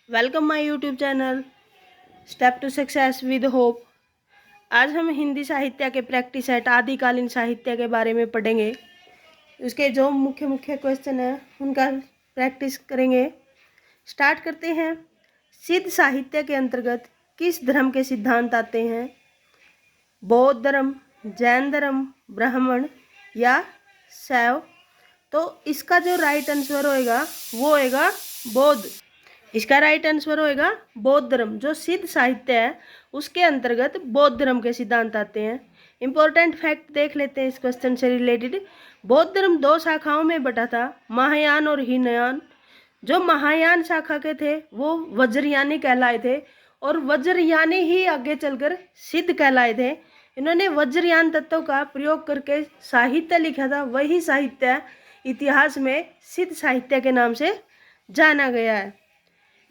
Welcome my YouTube channel step to success with hope. आज हम हिंदी साहित्य के प्रैक्टिस सेट आदिकालीन साहित्य के बारे में पढ़ेंगे। उसके जो मुख्य मुख्य क्वेश्चन है उनका प्रैक्टिस करेंगे। स्टार्ट करते हैं। सिद्ध साहित्य के अंतर्गत किस धर्म के सिद्धांत आते हैं? बौद्ध धर्म, जैन धर्म, ब्राह्मण या शैव? तो इसका जो राइट आंसर होएगा वो होएगा बौद्ध। इसका राइट आंसर होएगा बौद्ध धर्म। जो सिद्ध साहित्य है उसके अंतर्गत बौद्ध धर्म के सिद्धांत आते हैं। इंपॉर्टेंट फैक्ट देख लेते हैं इस क्वेश्चन से रिलेटेड। बौद्ध धर्म दो शाखाओं में बटा था, महायान और हीनयान। जो महायान शाखा के थे वो वज्रयानी कहलाए थे और वज्रयानी ही आगे चलकर सिद्ध कहलाए थे। इन्होंने वज्रयान तत्व का प्रयोग करके साहित्य लिखा था, वही साहित्य इतिहास में सिद्ध साहित्य के नाम से जाना गया है।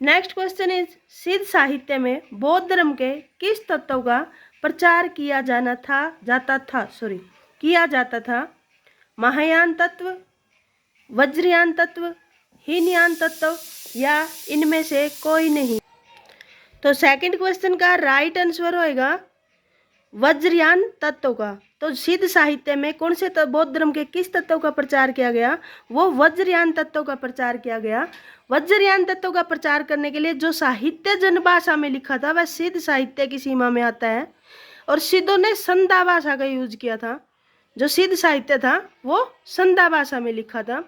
नेक्स्ट क्वेश्चन इज, सिद्ध साहित्य में बौद्ध धर्म के किस तत्व का प्रचार किया जाता था? महायान तत्व, वज्रयान तत्व, हीनयान तत्व या इनमें से कोई नहीं? तो सेकंड क्वेश्चन का राइट आंसर होएगा वज्रयान तत्व का। तो सिद्ध साहित्य में कौन से बौद्ध धर्म के किस तत्व का प्रचार किया गया? वो वज्रयान तत्व का प्रचार किया गया। वज्रयान तत्व का प्रचार करने के लिए जो साहित्य जनभाषा में लिखा था वह सिद्ध साहित्य की सीमा में आता है और सिद्धों ने संधा भाषा का यूज किया था। जो सिद्ध साहित्य था वो संधा भाषा में लिखा था।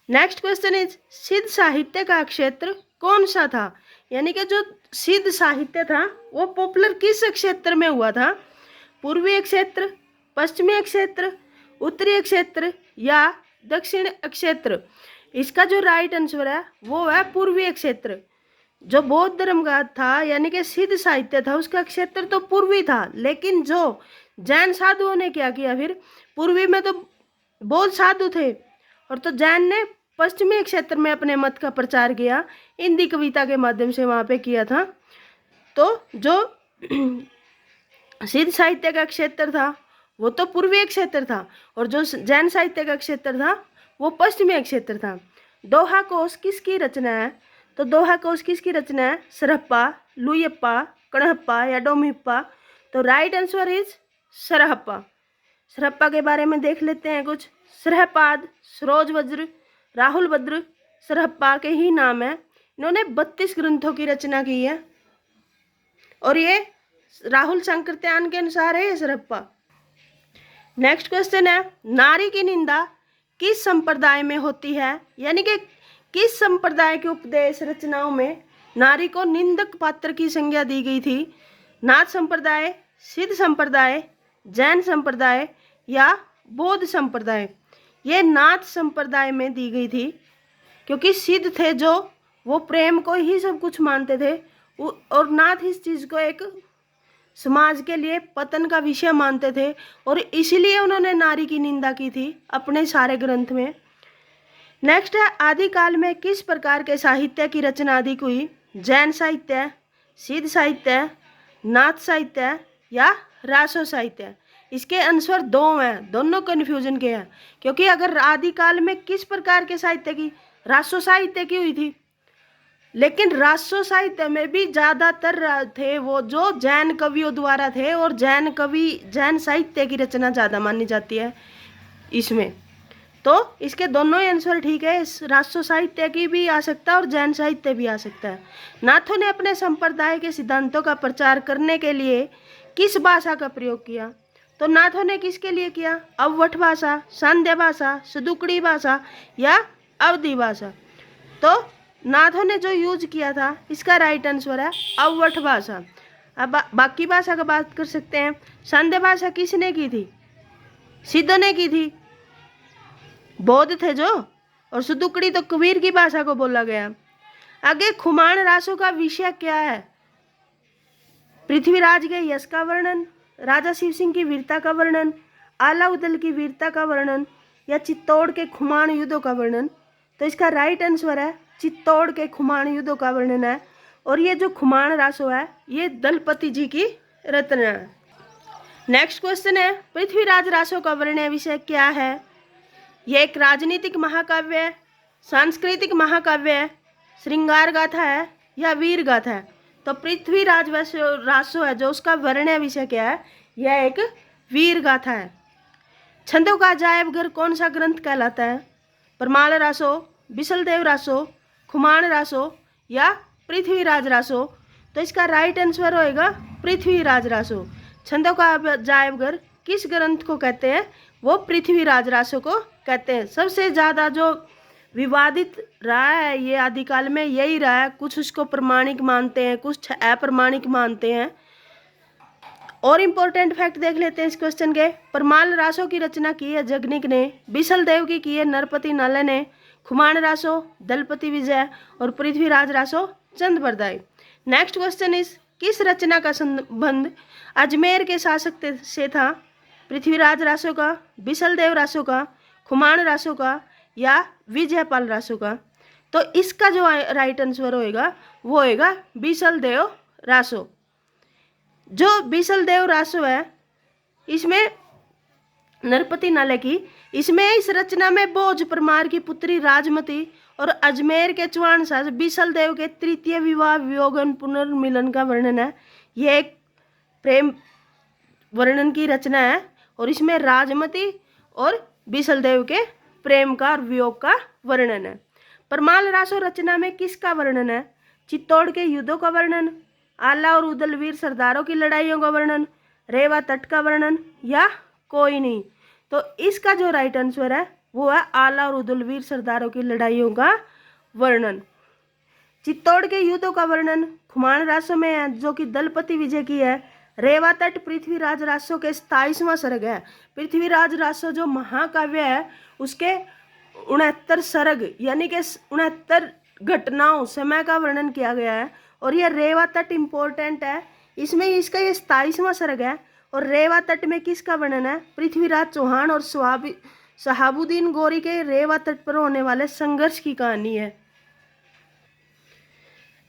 नेक्स्ट क्वेश्चन इज, सिद्ध साहित्य का क्षेत्र कौन सा था? यानी कि जो सिद्ध साहित्य था वो पॉपुलर किस क्षेत्र में हुआ था? पूर्वीय क्षेत्र, पश्चिमी क्षेत्र, उत्तरीय क्षेत्र या दक्षिण क्षेत्र? इसका जो राइट आंसर है वो है पूर्वीय क्षेत्र। जो बौद्ध धर्म का था यानी कि सिद्ध साहित्य था उसका क्षेत्र तो पूर्वी था, लेकिन जो जैन साधुओं ने क्या किया, फिर पूर्वी में तो बौद्ध साधु थे और तो जैन ने पश्चिमी क्षेत्र में अपने मत का प्रचार किया, हिंदी कविता के माध्यम से वहाँ पे किया था। तो जो सिद्ध साहित्य का क्षेत्र था वो तो पूर्वीय क्षेत्र था और जो जैन साहित्य का क्षेत्र था वो पश्चिमी क्षेत्र था। दोहा कोश किसकी रचना है? तो दोहा कोश किसकी रचना है? सरहप्पा, लुयप्पा, कणहप्पा या डोमहिप्पा? तो right answer is Sarahapa. Sarahapa के बारे में देख लेते हैं कुछ। सरहपाद, सरोज वज्र, राहुल भद्र सरहप्पा के ही नाम है। इन्होंने 32 ग्रंथों की रचना की है और ये राहुल संकृत्यान के अनुसार है ये सरहप्पा। नेक्स्ट क्वेश्चन है, नारी की निंदा किस संप्रदाय में होती है? यानी कि किस संप्रदाय के उपदेश रचनाओं में नारी को निंदक पात्र की संज्ञा दी गई थी? नाथ संप्रदाय, सिद्ध संप्रदाय, जैन संप्रदाय या बौद्ध संप्रदाय? ये नाथ संप्रदाय में दी गई थी क्योंकि सिद्ध थे जो वो प्रेम को ही सब कुछ मानते थे और नाथ इस चीज़ को एक समाज के लिए पतन का विषय मानते थे और इसीलिए उन्होंने नारी की निंदा की थी अपने सारे ग्रंथ में। नेक्स्ट है, आदिकाल में किस प्रकार के साहित्य की रचना अधिक हुई? जैन साहित्य, सिद्ध साहित्य, नाथ साहित्य या रासो साहित्य? इसके आंसर दो हैं, दोनों कन्फ्यूजन के हैं क्योंकि अगर आदिकाल में किस प्रकार के साहित्य की, रासो साहित्य की हुई थी, लेकिन रासो साहित्य में भी ज़्यादातर थे वो जो जैन कवियों द्वारा थे और जैन साहित्य की रचना ज़्यादा मानी जाती है इसमें। तो इसके दोनों ही आंसर ठीक है, इस रासो साहित्य की भी आ सकता है और जैन साहित्य भी आ सकता है। नाथों ने अपने संप्रदाय के सिद्धांतों का प्रचार करने के लिए किस भाषा का प्रयोग किया? तो नाथों ने किसके लिए किया? अवध भाषा, सांध्य भाषा, सदुकड़ी भाषा या अवधी भाषा? तो नाथों ने जो यूज किया था इसका राइट आंसर है अवध भाषा। अब बाकी भाषा का बात कर सकते हैं। सांध्य भाषा किसने की थी? सिद्धों ने की थी, बौद्ध थे जो, और सदुकड़ी तो कबीर की भाषा को बोला गया। आगे खुमान रासों का विषय क्या है? पृथ्वीराज के यश का वर्णन, राजा शिव सिंह की वीरता का वर्णन, आलाउदल की वीरता का वर्णन या चित्तौड़ के खुमान युद्धों का वर्णन? तो इसका राइट आंसर है चित्तौड़ के खुमान युद्धों का वर्णन है और ये जो खुमान रासो है ये दलपति जी की रचना है। नेक्स्ट क्वेश्चन है, पृथ्वीराज रासो का वर्णन विषय क्या है? यह एक राजनीतिक महाकाव्य है, सांस्कृतिक महाकाव्य है, श्रृंगार गाथा है या वीर गाथा है? तो पृथ्वीराज रासो है जो उसका वर्ण्य विषय क्या है? यह एक वीर गाथा है। छंदों का अजायब घर कौन सा ग्रंथ कहलाता है? परमाल रासो, बिसलदेव रासो, खुमान रासो या पृथ्वीराज रासो? तो इसका राइट आंसर होएगा पृथ्वीराज रासो। छंदों का अजायब घर किस ग्रंथ को कहते हैं? वो पृथ्वीराज रासो को कहते हैं। सबसे ज़्यादा जो विवादित रहा है ये आदिकाल में यही रहा है। कुछ उसको प्रमाणिक मानते हैं, कुछ अप्रमाणिक मानते हैं। और इम्पोर्टेंट फैक्ट देख लेते हैं इस क्वेश्चन के। परमाल रासो की रचना की है जगनिक ने, बिसलदेव की है नरपति नल ने, खुमान रासो दलपति विजय और पृथ्वीराज रासो चंद बरदाई। नेक्स्ट क्वेश्चन इज किस रचना का संबंध अजमेर के शासक से था? पृथ्वीराज रासो का, बिसलदेव रासो का, खुमान रासो का या विजयपाल रासो का? तो इसका जो राइट आंसर होएगा वो होएगा बिसलदेव रासो। जो बिसलदेव रासो है इसमें नरपति नल की, इसमें इस रचना में भोज परमार की पुत्री राजमती और अजमेर के चौहान शासक बिसलदेव के तृतीय विवाह वियोगन पुनर्मिलन का वर्णन है। यह एक प्रेम वर्णन की रचना है और इसमें राजमती और बिसलदेव के प्रेम का और वियोग का वर्णन है। परमाल रासो रचना में किसका वर्णन है? चित्तौड़ के युद्धों का वर्णन, आला और उदलवीर सरदारों की लड़ाइयों का वर्णन, रेवा तट का वर्णन या कोई नहीं? तो इसका जो राइट आंसर है वो है आला और उदलवीर सरदारों की लड़ाइयों का वर्णन। चित्तौड़ के युद्धों का वर्णन खुमान रासो में है जो कि दलपति विजय की है। रेवा तट पृथ्वीराज रासो के 27वां सर्ग है। पृथ्वीराज रासो जो महाकाव्य है उसके 69 सर्ग यानी कि 69 घटनाओं समय का वर्णन किया गया है। और यह रेवा तट इम्पोर्टेंट है, इसमें इसका ये 27वां सर्ग है। और रेवा तट में किसका वर्णन है? पृथ्वीराज चौहान और शहाबुद्दीन गौरी के रेवा तट पर होने वाले संघर्ष की कहानी है।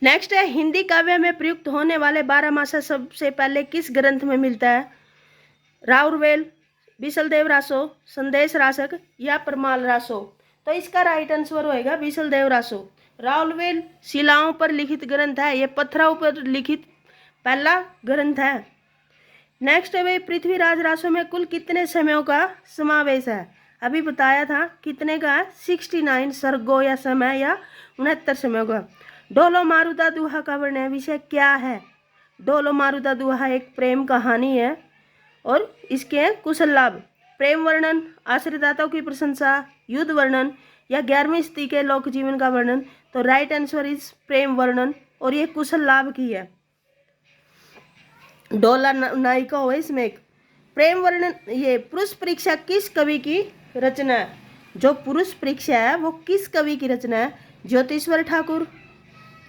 नेक्स्ट है हिंदी काव्य में प्रयुक्त होने वाले 12मासा सबसे पहले किस ग्रंथ में मिलता है? राउरवेल, बिसलदेव रासो, संदेश रासक या परमाल रासो? तो इसका राइट आंसर होएगा बिसलदेव रासो। राउरवेल शिलाओं पर लिखित ग्रंथ है, ये पत्थरों पर लिखित पहला ग्रंथ है। नेक्स्ट है भाई पृथ्वीराज रासो में कुल कितने समयों का समावेश है? अभी बताया था कितने का है? 69 सर्गों या समय या 69 समयों का। डोलो मारुदा दुहा का वर्णन विषय क्या है? डोलो मारुदा दुहा एक प्रेम कहानी है और इसके कुशल लाभ, प्रेम वर्णन, आश्रयदाताओं की प्रशंसा, युद्ध वर्णन या 11वीं स्त्री के लोक जीवन का वर्णन? तो राइट आंसर इज प्रेम वर्णन और ये कुशल लाभ की है। डोला नायिका हो इसमें एक प्रेम वर्णन। ये पुरुष परीक्षा किस कवि की रचना है? जो पुरुष परीक्षा है वो किस कवि की रचना है? ज्योतिश्वर ठाकुर,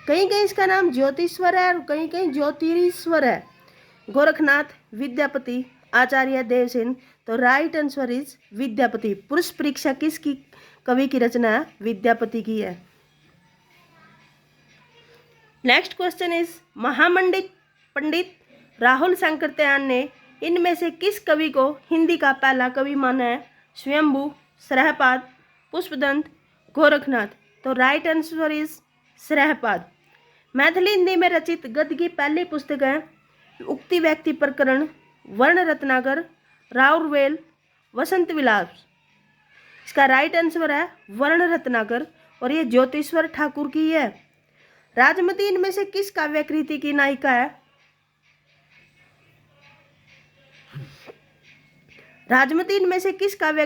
कहीं कहीं इसका नाम ज्योतिश्वर है और कहीं कहीं ज्योतिरीश्वर है। गोरखनाथ, विद्यापति, आचार्य देवसेन? तो राइट आंसर इज विद्यापति। पुरुष परीक्षा किसकी कवि की रचना है? विद्यापति की है। नेक्स्ट क्वेश्चन इज महामंडित पंडित राहुल शंकरत्यान ने इनमें से किस कवि को हिंदी का पहला कवि माना है? स्वयंभू, सरहपाद, पुष्पदंत, गोरखनाथ? तो right answer is Sarahapada. Maithili Hindi में रचित गद्य की पहली पुस्तक है उक्ति व्यक्ति प्रकरण, वर्ण रत्नाकर, राउरवेल, वसंत विलास? इसका राइट आंसर है वर्ण रत्नाकर और ये ज्योतिश्वर ठाकुर की है। राजमती इनमें से किस काव्यकृति की नायिका है? राजमती इनमें से किस काव्य